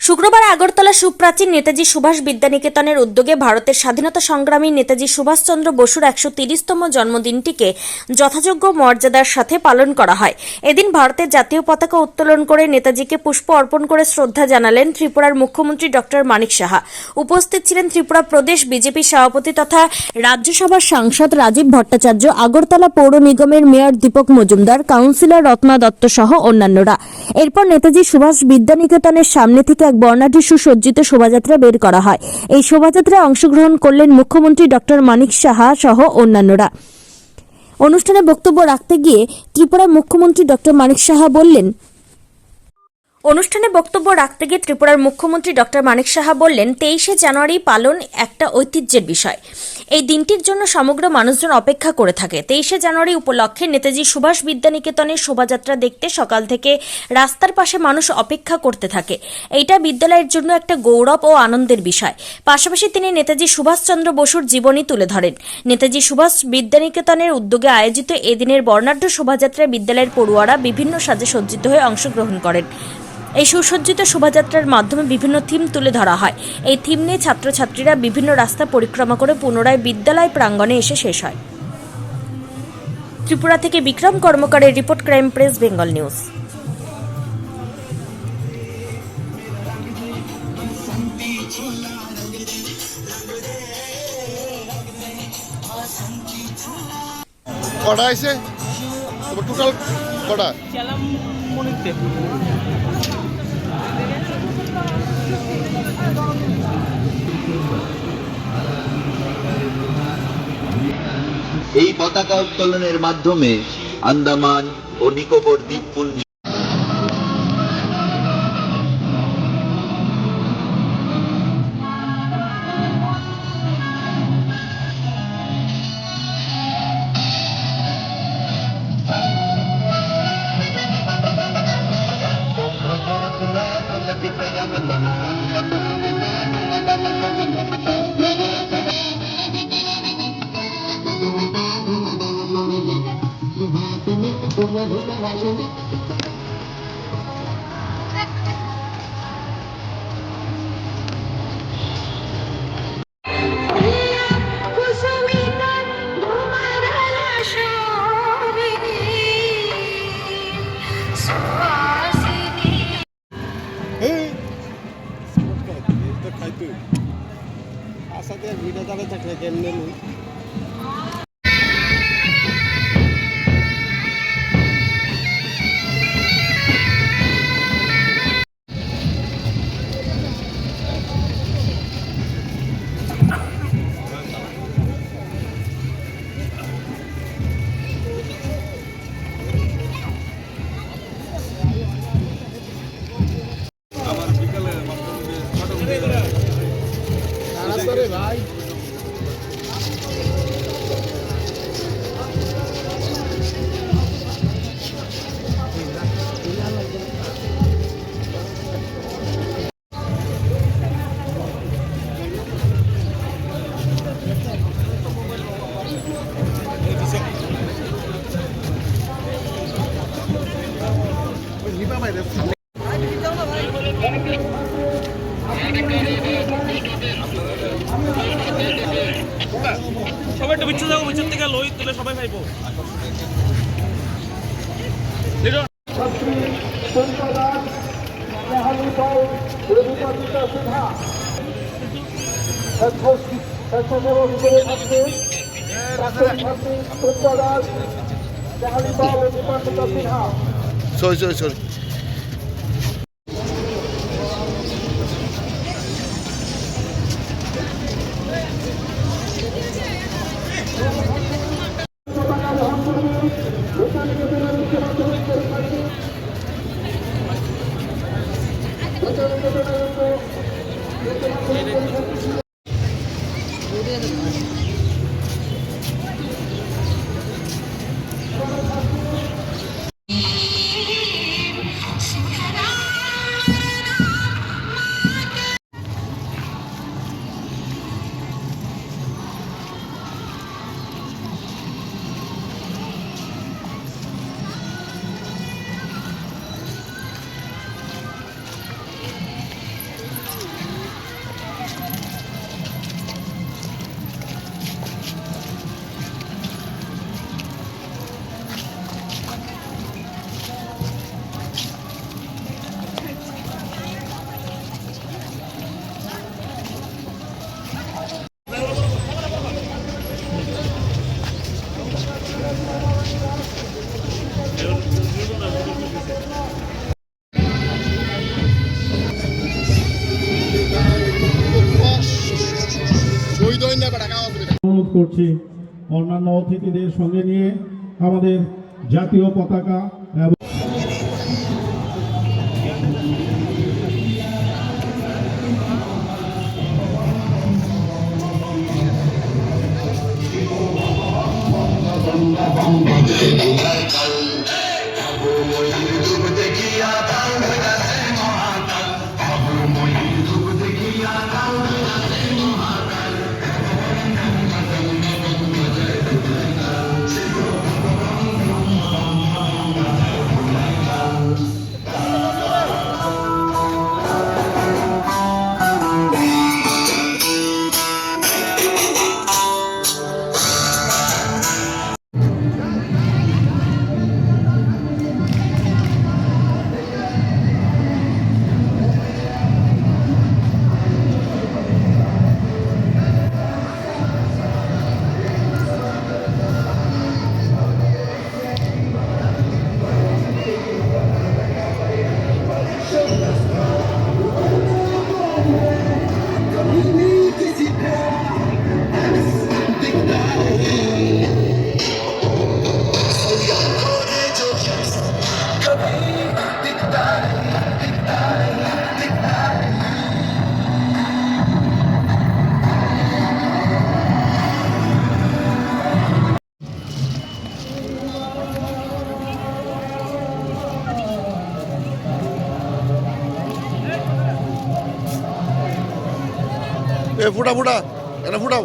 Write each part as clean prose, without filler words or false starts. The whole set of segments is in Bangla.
শুক্রবার আগরতলা সুপ্রাচীন নেতাজি সুভাষ বিদ্যানিকেতনের উদ্যোগে ভারতের স্বাধীনতা সংগ্রামী নেতাজি সুভাষচন্দ্র বসুর 130তম জন্মদিনটিকে যথাযোগ্য মর্যাদার সাথে পালন করা হয়। এদিন ভারতের জাতীয় পতাকা উত্তোলন করে নেতাজিকে পুষ্প অর্পণ করে শ্রদ্ধা জানালেন ত্রিপুরার মুখ্যমন্ত্রী ডক্টর মানিক সাহা। উপস্থিত ছিলেন ত্রিপুরা প্রদেশ বিজেপি সভাপতি তথা রাজ্যসভার সাংসদ রাজীব ভট্টাচার্য, আগরতলা পৌর নিগমের মেয়র দীপক মজুমদার, কাউন্সিলর রত্না দত্ত সহ অন্যান্যরা। এরপর নেতাজি সুভাষ বিদ্যানিকেতনের সামনে থেকে এক বর্ণাঢ্য সুসজ্জিত শোভাযাত্রা বের করা হয়। এই শোভাযাত্রায় অংশগ্রহণ করলেন মুখ্যমন্ত্রী ডক্টর মানিক সাহা সহ অন্যান্যরা। অনুষ্ঠানে বক্তব্য রাখতে গিয়ে ত্রিপুরার মুখ্যমন্ত্রী ডক্টর মানিক সাহা বললেন, বললেন 23শে জানুয়ারি পালন একটা ঐতিহ্যের বিষয়। এই দিনটির জন্য সমগ্র মানুষজন অপেক্ষা করে থাকে। 23শে জানুয়ারি উপলক্ষে নেতাজি সুভাষ বিদ্যানিকেতনের শোভাযাত্রা দেখতে সকাল থেকে রাস্তার পাশে মানুষ অপেক্ষা করতে থাকে। এইটা বিদ্যালয়ের জন্য একটা গৌরব ও আনন্দের বিষয়। পাশাপাশি তিনি নেতাজি সুভাষচন্দ্র বসুর জীবনী তুলে ধরেন। নেতাজি সুভাষ বিদ্যানিকেতনের উদ্যোগে আয়োজিত এদিনের বর্ণাঢ্য শোভাযাত্রায় বিদ্যালয়ের পড়ুয়ারা বিভিন্ন সাজে সজ্জিত হয়ে অংশগ্রহণ করেন। এই সুসজ্জিত শোভাযাত্রার মাধ্যমে বিভিন্ন থিম তুলে ধরা হয়। এই থিম নিয়ে ছাত্রছাত্রীরা বিভিন্ন রাস্তা পরিক্রমা করে পুনরায় বিদ্যালয় প্রাঙ্গণে এসে শেষ হয়। ত্রিপুরা থেকে বিক্রম কর্মকারের report, crime press, Bengal news. কটা আছে টোটাল কটা? এই পতাকা উত্তোলনের মাধ্যমে আন্দামান ও নিকোবর দ্বীপপুঞ্জ খাইতে আসাতে ভিডিও তাহলে থাকলে কেমনে ভাই সবাই একটু বিচ্ছু যাবো, বিচ্ছুর থেকে লোহিত তুলে সবাই পাইবো। সরি করছি অন্যান্য অতিথিদের সঙ্গে নিয়ে আমাদের জাতীয় পতাকা এবং ফুটা ফুটা এনে ফুটাও।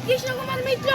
কৃষ্ণ কুমার মিত্র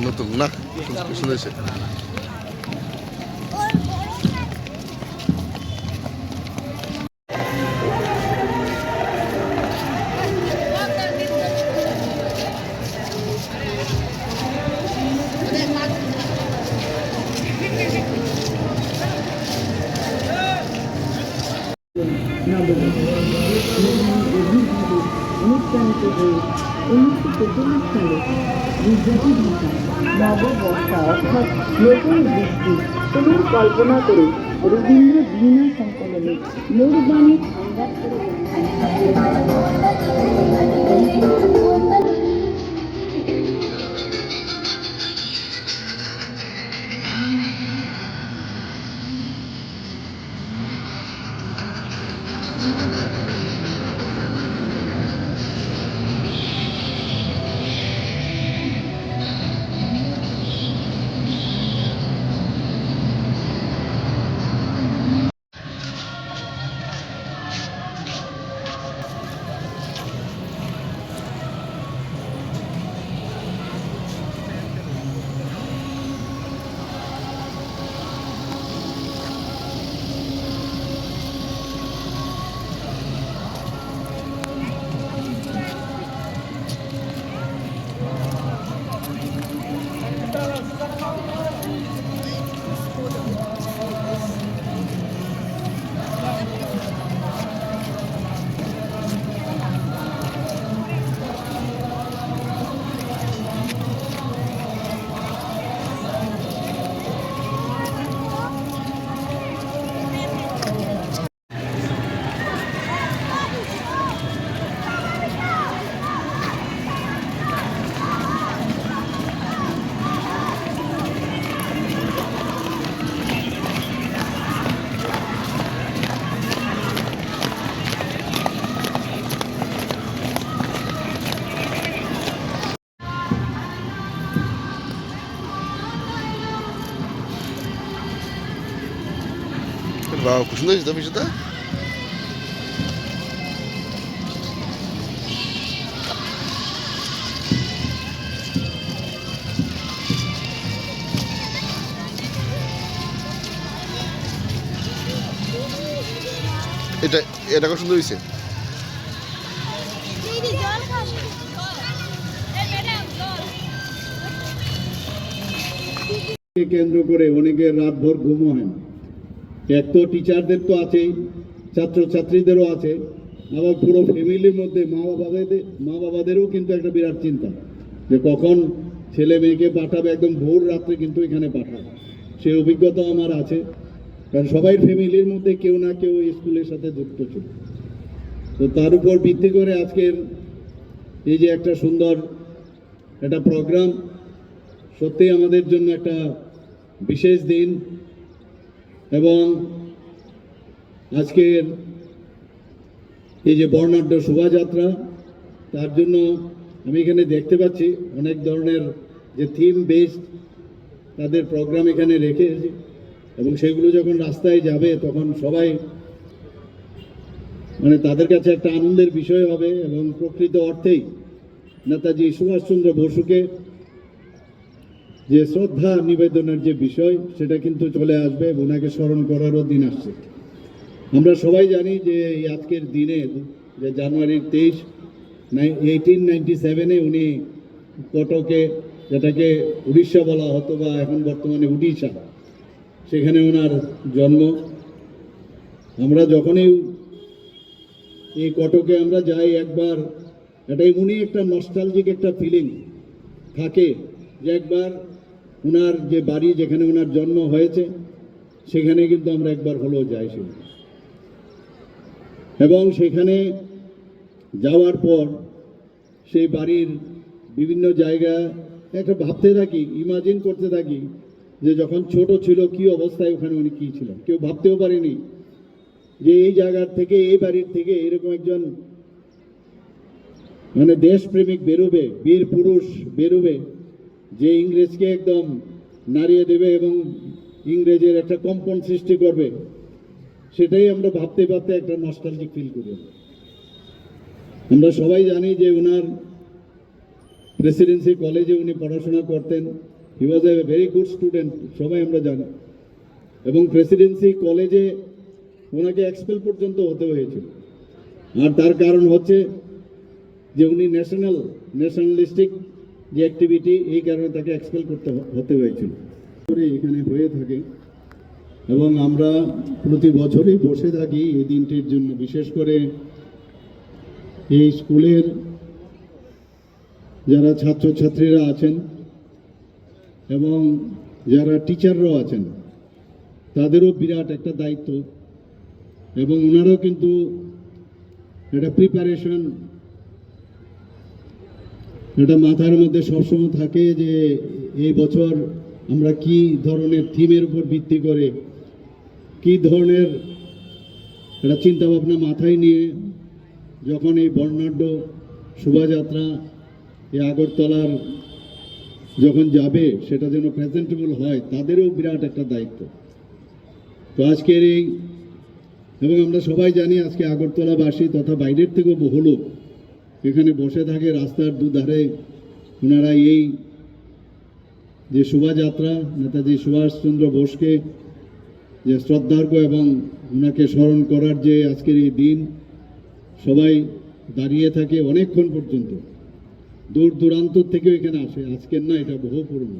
নতুন না শুনেছে অনুপ্রাণিত হয়ে 1943 সালে গুজরাটি ভাষা নববর্ষা অর্থাৎ নতুন বৃষ্টি এবং কল্পনা করে রবীন্দ্র বীণা সংকলনে মোরবানি সংবাদ করে Wow, খুব সুন্দর হয়েছে তো বিষয়টা। এটা এটা খুব সুন্দর হয়েছে। কেন্দ্র করে অনেকের রাতভর ঘুমও হয় না। এক তো টিচারদের তো আছেই, ছাত্রছাত্রীদেরও আছে, আবার পুরো ফ্যামিলির মধ্যে মা বাবাদেরও কিন্তু একটা বিরাট চিন্তা যে কখন ছেলে মেয়েকে পাঠাবে, একদম ভোর রাত্রে কিন্তু এখানে পাঠাবে। সেই অভিজ্ঞতা আমার আছে, কারণ সবাই ফ্যামিলির মধ্যে কেউ না কেউ স্কুলের সাথে যুক্ত ছিল। তো তার উপর ভিত্তি করে আজকের এই যে একটা সুন্দর একটা প্রোগ্রাম, সত্যি আমাদের জন্য একটা বিশেষ দিন। এবং আজকের এই যে বর্ণাঢ্য শোভাযাত্রা, তার জন্য আমি এখানে দেখতে পাচ্ছি অনেক ধরনের যে থিম বেসড তাদের প্রোগ্রাম এখানে রেখেছে, এবং সেগুলো যখন রাস্তায় যাবে তখন সবাই মানে তাদের কাছে একটা আনন্দের বিষয় হবে, এবং প্রকৃত অর্থেই নেতাজি সুভাষচন্দ্র বসুকে যে শ্রদ্ধা নিবেদনের যে বিষয় সেটা কিন্তু চলে আসবে, এবং ওনাকে স্মরণ করারও দিন আসছে। আমরা সবাই জানি যে এই আজকের দিনে যে জানুয়ারির 23, 1897 উনি কটকে, যেটাকে উড়িষ্যা বলা হতো বা এখন বর্তমানে উড়িষ্যা, সেখানে ওনার জন্ম। আমরা যখনই এই কটকে আমরা যাই একবার, এটাই উনি একটা নস্টালজিক একটা ফিলিং থাকে যে একবার ওনার যে বাড়ি যেখানে ওনার জন্ম হয়েছে সেখানে কিন্তু আমরা একবার হলেও যাই সেখানে, এবং সেখানে যাওয়ার পর সেই বাড়ির বিভিন্ন জায়গা একটা ভাবতে থাকি, ইমাজিন করতে থাকি যে যখন ছোট ছিল কি অবস্থায় ওখানে উনি কী ছিলেন। কেউ ভাবতেও পারেনি যে এই জায়গার থেকে, এই বাড়ির থেকে এরকম একজন মানে দেশপ্রেমিক বেরোবে, বীর পুরুষ বেরোবে, যে ইংরেজকে একদম নাড়িয়ে দেবে এবং ইংরেজের একটা কম্পন সৃষ্টি করবে। সেটাই আমরা ভাবতে ভাবতে একটা নস্টালজিক ফিল করি। আমরা সবাই জানি যে ওনার প্রেসিডেন্সি কলেজে উনি পড়াশোনা করতেন। হি ওয়াজ এ ভেরি গুড স্টুডেন্ট, সবাই আমরা জানি, এবং প্রেসিডেন্সি কলেজে ওনাকে এক্সপেল পর্যন্ত হতে হয়েছিল। আর তার কারণ হচ্ছে যে উনি ন্যাশনালিস্টিক যে অ্যাক্টিভিটি, এই কারণে তাকে এক্সপেল হতে হয়েছিল। এখানে হয়ে থাকে, এবং আমরা প্রতি বছরই বসে থাকি এই দিনটির জন্য। বিশেষ করে এই স্কুলের যারা ছাত্রছাত্রীরা আছেন এবং যারা টিচাররাও আছেন, তাদেরও বিরাট একটা দায়িত্ব, এবং ওনারাও কিন্তু একটা প্রিপারেশন, এটা মাথার মধ্যে সবসময় থাকে যে এই বছর আমরা কি ধরনের থিমের উপর ভিত্তি করে, কি ধরনের একটা চিন্তাভাবনা মাথায় নিয়ে যখন এই বর্ণাঢ্য শোভাযাত্রা এই আগরতলার যখন যাবে, সেটা যেন প্রেজেন্টেবল হয়, তাদেরও বিরাট একটা দায়িত্ব। তো আজকের এই, এবং আমরা সবাই জানি আজকে আগরতলাবাসী তথা বাইরের থেকেও বহু লোক এখানে বসে থাকে রাস্তার দুধারে। ওনারা এই যে শোভাযাত্রা, নেতাজি সুভাষচন্দ্র বোসকে যে শ্রদ্ধার্ঘ এবং ওনাকে স্মরণ করার যে আজকের এই দিন, সবাই দাঁড়িয়ে থাকে অনেকক্ষণ পর্যন্ত। দূর দূরান্ত থেকেও এখানে আসে, আজকের না, এটা বহু পুরনো।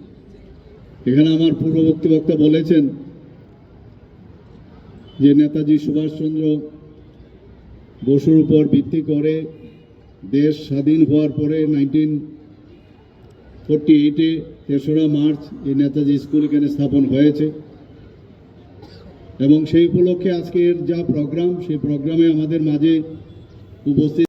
এখানে আমার পূর্ববর্তী বক্তা বলেছেন যে নেতাজি সুভাষচন্দ্র বসুর উপর ভিত্তি করে দেশ স্বাধীন হওয়ার পরে 1948-এ 3রা মার্চ এই নেতাজি স্কুল এখানে স্থাপন হয়েছে, এবং সেই উপলক্ষে আজকের যা প্রোগ্রাম, সেই প্রোগ্রামে আমাদের মাঝে উপস্থিত